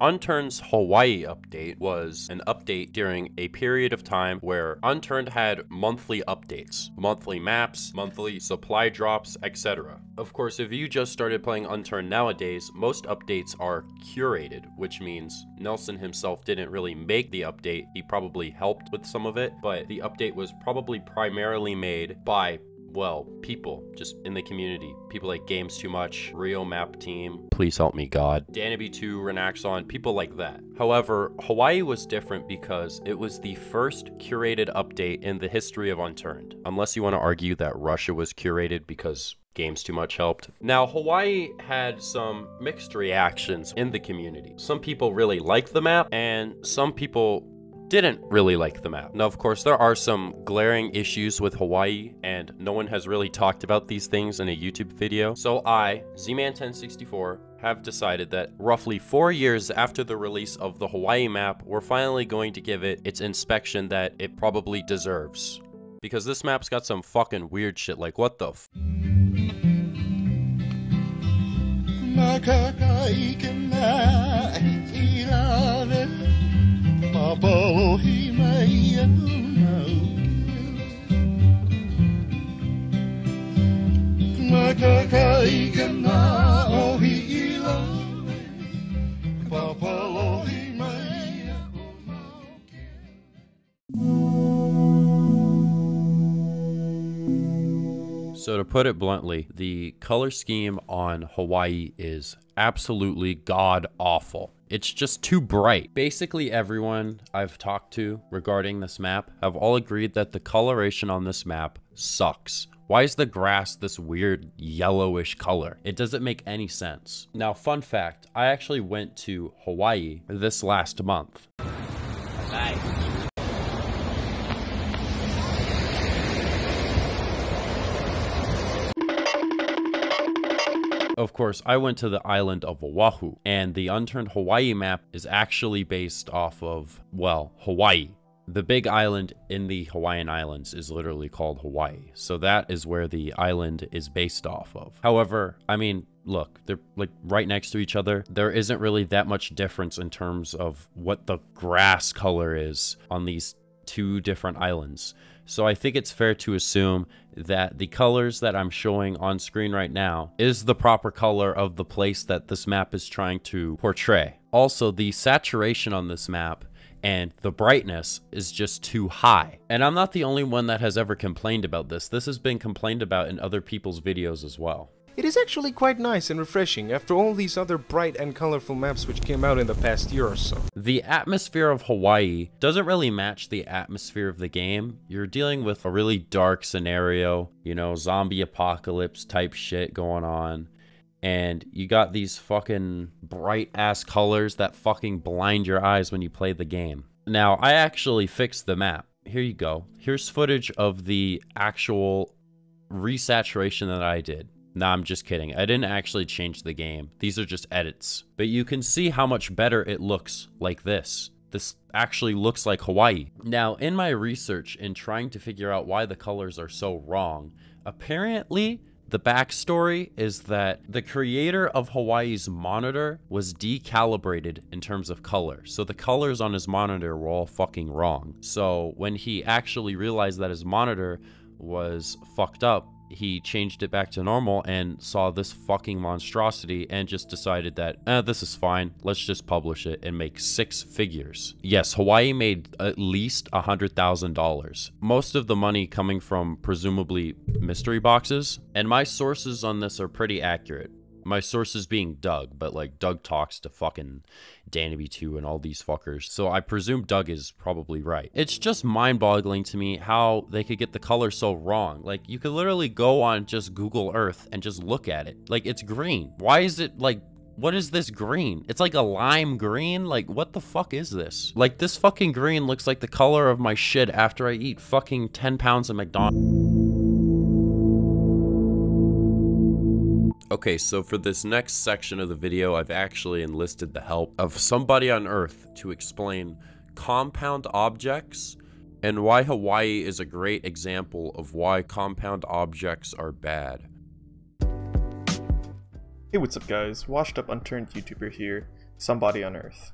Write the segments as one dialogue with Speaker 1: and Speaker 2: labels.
Speaker 1: Unturned's Hawaii update was an update during a period of time where Unturned had monthly updates, monthly maps, monthly supply drops, etc. Of course, if you just started playing Unturned nowadays, most updates are curated, which means Nelson himself didn't really make the update. He probably helped with some of it, but the update was probably primarily made by, well, people just in the community. People like Games Too Much, Rio Map Team, Please Help Me God, Danby2, Renaxon, people like that. However, Hawaii was different because it was the first curated update in the history of Unturned. Unless you want to argue that Russia was curated because Games Too Much helped. Now, Hawaii had some mixed reactions in the community. Some people really liked the map, and some people didn't really like the map. Now, of course, there are some glaring issues with Hawaii, and no one has really talked about these things in a YouTube video. So I, Z-Man1064, have decided that roughly 4 years after the release of the Hawaii map, we're finally going to give it its inspection that it probably deserves. Because this map's got some fucking weird shit, like what the f- So to put it bluntly, the color scheme on Hawaii is absolutely god-awful. It's just too bright. Basically everyone I've talked to regarding this map have all agreed that the coloration on this map sucks. Why is the grass this weird yellowish color? It doesn't make any sense. Now, fun fact, I actually went to Hawaii this last month. Nice. Of course, I went to the island of Oahu, and the Unturned Hawaii map is actually based off of, well, Hawaii. The big island in the Hawaiian Islands is literally called Hawaii, so that is where the island is based off of. However, I mean, look, they're like right next to each other. There isn't really that much difference in terms of what the grass color is on these two different islands. So I think it's fair to assume that the colors that I'm showing on screen right now is the proper color of the place that this map is trying to portray. Also, the saturation on this map and the brightness is just too high. And I'm not the only one that has ever complained about this. This has been complained about in other people's videos as well.
Speaker 2: It is actually quite nice and refreshing after all these other bright and colorful maps which came out in the past year or so.
Speaker 1: The atmosphere of Hawaii doesn't really match the atmosphere of the game. You're dealing with a really dark scenario, you know, zombie apocalypse type shit going on. And you got these fucking bright ass colors that fucking blind your eyes when you play the game. Now, I actually fixed the map. Here you go. Here's footage of the actual resaturation that I did. Nah, I'm just kidding. I didn't actually change the game. These are just edits. But you can see how much better it looks like this. This actually looks like Hawaii. Now, in my research in trying to figure out why the colors are so wrong, apparently the backstory is that the creator of Hawaii's monitor was decalibrated in terms of color. So the colors on his monitor were all fucking wrong. So when he actually realized that his monitor was fucked up, he changed it back to normal and saw this fucking monstrosity and just decided that, this is fine. Let's just publish it and make 6 figures. Yes, Hawaii made at least $100,000. Most of the money coming from presumably mystery boxes. And my sources on this are pretty accurate. My sources being Doug, but like Doug talks to fucking Danby2 and all these fuckers. So I presume Doug is probably right. It's just mind-boggling to me how they could get the color so wrong. Like, you could literally go on just Google Earth and just look at it. Like, it's green. Why is it like, what is this green? It's like a lime green? Like, what the fuck is this? Like, this fucking green looks like the color of my shit after I eat fucking 10 pounds of McDonald's. Okay, so for this next section of the video, I've actually enlisted the help of SomebodyOnEarth to explain compound objects and why Hawaii is a great example of why compound objects are bad.
Speaker 3: Hey, what's up guys? Washed up unturned YouTuber here, SomebodyOnEarth.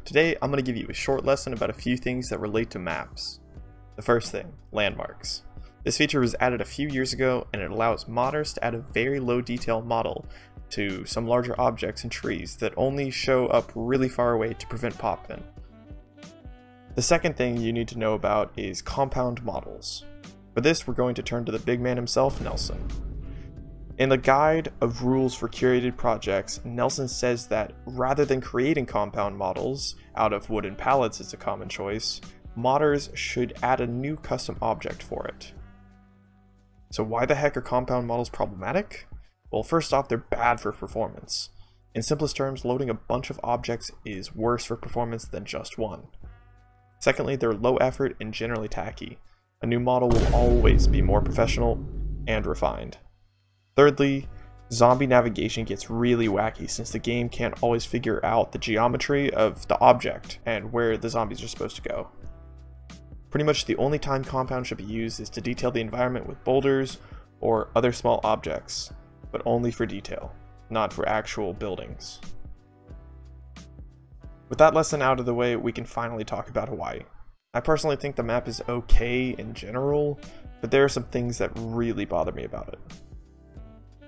Speaker 3: Today I'm going to give you a short lesson about a few things that relate to maps. The first thing, landmarks. This feature was added a few years ago and it allows modders to add a very low detail model to some larger objects and trees that only show up really far away to prevent pop-in. The second thing you need to know about is compound models. For this we're going to turn to the big man himself, Nelson. In the Guide of Rules for Curated Projects, Nelson says that rather than creating compound models out of wooden pallets as a common choice, modders should add a new custom object for it. So why the heck are compound models problematic? Well, first off, they're bad for performance. In simplest terms, loading a bunch of objects is worse for performance than just one. Secondly, they're low effort and generally tacky. A new model will always be more professional and refined. Thirdly, zombie navigation gets really wacky since the game can't always figure out the geometry of the object and where the zombies are supposed to go. Pretty much the only time compound should be used is to detail the environment with boulders or other small objects, but only for detail, not for actual buildings. With that lesson out of the way, we can finally talk about Hawaii. I personally think the map is okay in general, but there are some things that really bother me about it.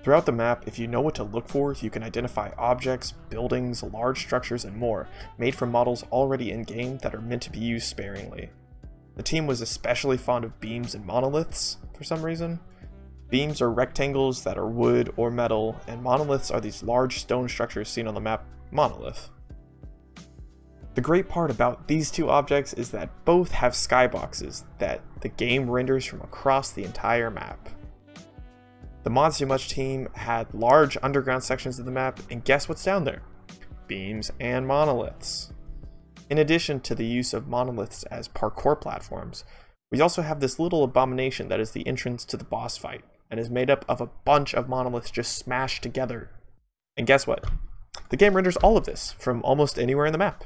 Speaker 3: Throughout the map, if you know what to look for, you can identify objects, buildings, large structures, and more, made from models already in-game that are meant to be used sparingly. The team was especially fond of beams and monoliths, for some reason. Beams are rectangles that are wood or metal, and monoliths are these large stone structures seen on the map monolith. The great part about these two objects is that both have skyboxes that the game renders from across the entire map. The Mods Too Much team had large underground sections of the map, and guess what's down there? Beams and monoliths. In addition to the use of monoliths as parkour platforms, we also have this little abomination that is the entrance to the boss fight, and is made up of a bunch of monoliths just smashed together. And guess what? The game renders all of this from almost anywhere in the map.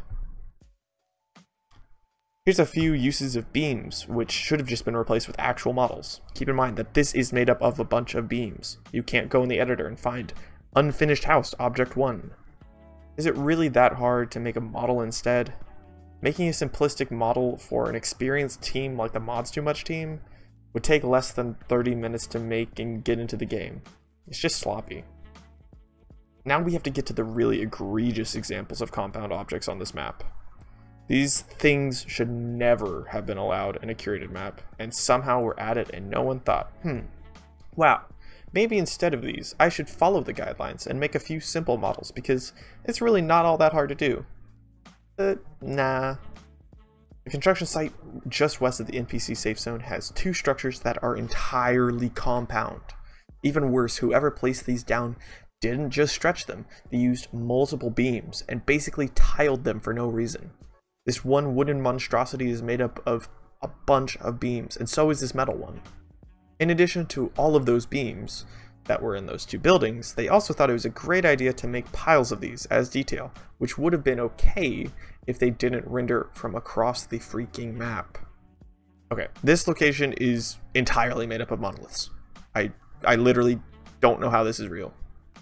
Speaker 3: Here's a few uses of beams, which should have just been replaced with actual models. Keep in mind that this is made up of a bunch of beams. You can't go in the editor and find unfinished house object 1. Is it really that hard to make a model instead? Making a simplistic model for an experienced team like the Mods Too Much team would take less than 30 minutes to make and get into the game. It's just sloppy. Now we have to get to the really egregious examples of compound objects on this map. These things should never have been allowed in a curated map, and somehow were added and no one thought, wow, maybe instead of these, I should follow the guidelines and make a few simple models because it's really not all that hard to do. Nah. The construction site just west of the NPC safe zone has two structures that are entirely compound. Even worse, whoever placed these down didn't just stretch them, they used multiple beams and basically tiled them for no reason. This one wooden monstrosity is made up of a bunch of beams, and so is this metal one. In addition to all of those beams that were in those two buildings, they also thought it was a great idea to make piles of these as detail, which would have been okay if they didn't render from across the freaking map. Okay, this location is entirely made up of monoliths. I literally don't know how this is real,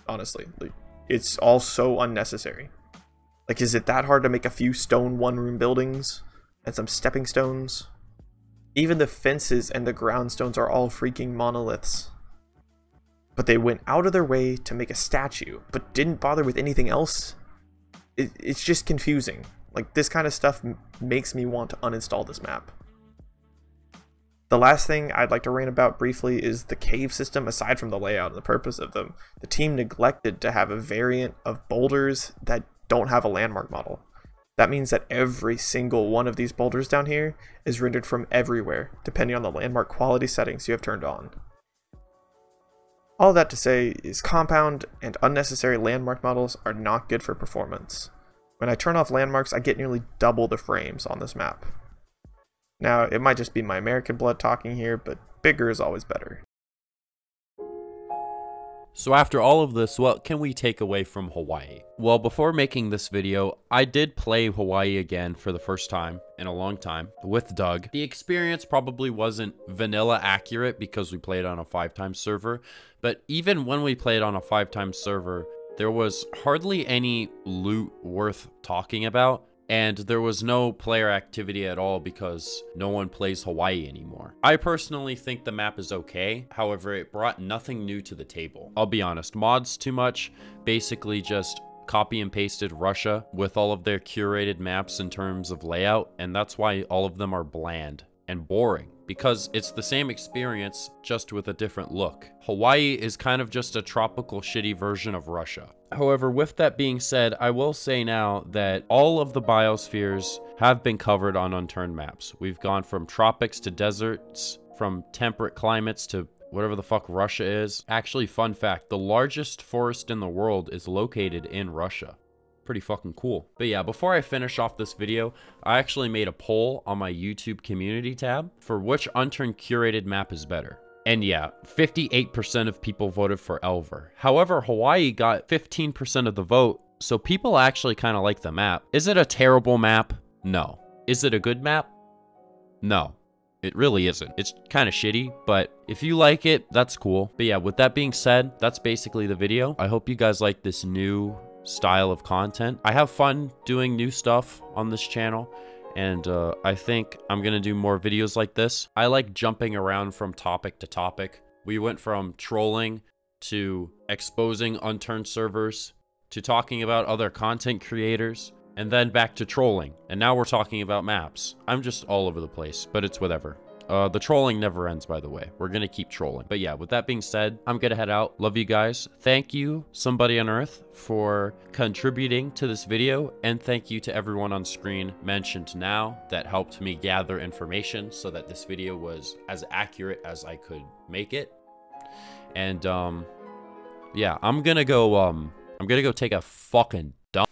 Speaker 3: honestly. Like, it's all so unnecessary. Like, is it that hard to make a few stone one-room buildings and some stepping stones? Even the fences and the ground stones are all freaking monoliths. But they went out of their way to make a statue, but didn't bother with anything else? It's just confusing. Like, this kind of stuff makes me want to uninstall this map. The last thing I'd like to rant about briefly is the cave system. Aside from the layout and the purpose of them, the team neglected to have a variant of boulders that don't have a landmark model. That means that every single one of these boulders down here is rendered from everywhere, depending on the landmark quality settings you have turned on. All that to say is compound and unnecessary landmark models are not good for performance. When I turn off landmarks, I get nearly double the frames on this map. Now, it might just be my American blood talking here, but bigger is always better.
Speaker 1: So after all of this, what can we take away from Hawaii? Well, before making this video, I did play Hawaii again for the first time in a long time with Doug. The experience probably wasn't vanilla accurate because we played on a 5x server, but even when we played on a 5x server, There was hardly any loot worth talking about, and there was no player activity at all because no one plays Hawaii anymore. I personally think the map is okay, however, it brought nothing new to the table. I'll be honest, mods too much, basically just copy and pasted Russia with all of their curated maps in terms of layout, and that's why all of them are bland and boring, because it's the same experience just with a different look. Hawaii is kind of just a tropical shitty version of Russia. However, with that being said, I will say now that all of the biospheres have been covered on Unturned maps. We've gone from tropics to deserts, from temperate climates to whatever the fuck Russia is. Actually, fun fact, the largest forest in the world is located in Russia. Pretty fucking cool. But yeah, before I finish off this video, I actually made a poll on my YouTube community tab for which Unturned curated map is better. And yeah, 58% of people voted for Elver. However, Hawaii got 15% of the vote, so people actually kind of like the map. Is it a terrible map? No. Is it a good map? No. It really isn't. It's kind of shitty, but if you like it, that's cool. But yeah, with that being said, that's basically the video. I hope you guys like this new style of content. I have fun doing new stuff on this channel, and I think I'm gonna do more videos like this. I like jumping around from topic to topic. We went from trolling to exposing unturned servers to talking about other content creators, and then back to trolling, and now we're talking about maps. I'm just all over the place, but it's whatever. The trolling never ends, by the way. We're gonna keep trolling. But yeah, with that being said, I'm gonna head out. Love you guys. Thank you, SomebodyOnEarth, for contributing to this video, and thank you to everyone on screen mentioned now that helped me gather information so that this video was as accurate as I could make it. And yeah, I'm gonna go take a fucking dump.